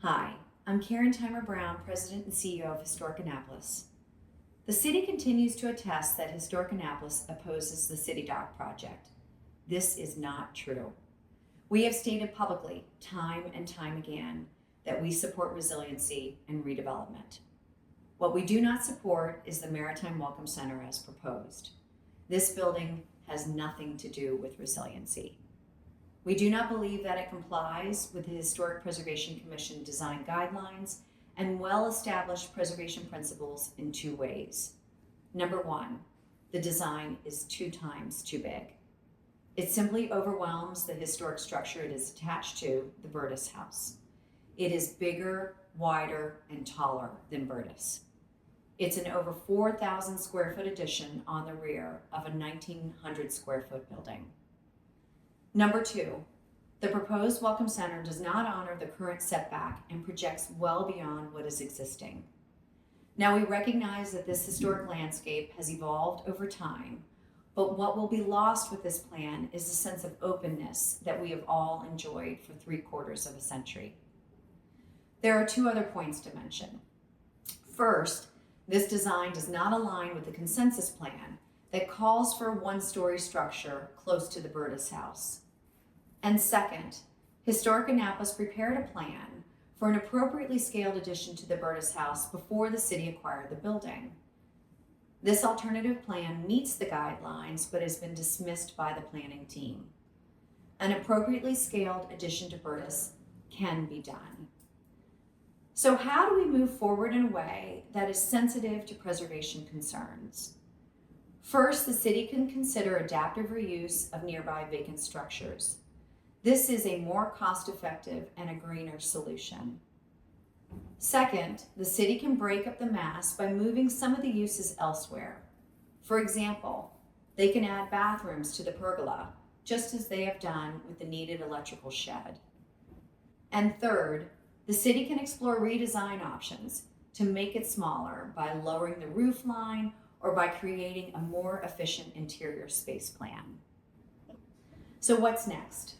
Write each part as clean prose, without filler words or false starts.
Hi, I'm Karen Theimer Brown, President and CEO of Historic Annapolis. The city continues to attest that Historic Annapolis opposes the City Dock project. This is not true. We have stated publicly, time and time again, that we support resiliency and redevelopment. What we do not support is the Maritime Welcome Center as proposed. This building has nothing to do with resiliency. We do not believe that it complies with the Historic Preservation Commission design guidelines and well-established preservation principles in two ways. Number one, the design is 2 times too big. It simply overwhelms the historic structure it is attached to, the Burtis House. It is bigger, wider, and taller than Burtis. It's an over 4,000 square foot addition on the rear of a 1,900 square foot building. Number 2, the proposed Welcome Center does not honor the current setback and projects well beyond what is existing. Now, we recognize that this historic landscape has evolved over time, but what will be lost with this plan is the sense of openness that we have all enjoyed for 3/4 of a century. There are 2 other points to mention. First, this design does not align with the consensus plan that calls for a 1-story structure close to the Burtis House. And second, Historic Annapolis prepared a plan for an appropriately scaled addition to the Burtis House before the city acquired the building. This alternative plan meets the guidelines but has been dismissed by the planning team. An appropriately scaled addition to Burtis can be done. So how do we move forward in a way that is sensitive to preservation concerns? First, the city can consider adaptive reuse of nearby vacant structures. This is a more cost-effective and a greener solution. Second, the city can break up the mass by moving some of the uses elsewhere. For example, they can add bathrooms to the pergola, just as they have done with the needed electrical shed. And third, the city can explore redesign options to make it smaller by lowering the roof line or by creating a more efficient interior space plan. So what's next?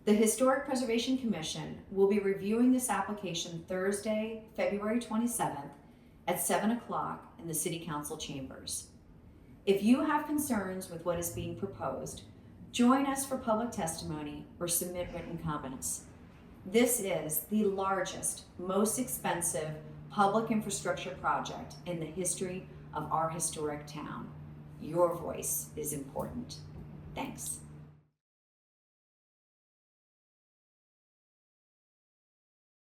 The Historic Preservation Commission will be reviewing this application Thursday, February 27th at 7 o'clock in the City Council chambers. If you have concerns with what is being proposed, join us for public testimony or submit written comments. This is the largest, most expensive public infrastructure project in the history of our historic town. Your voice is important. Thanks.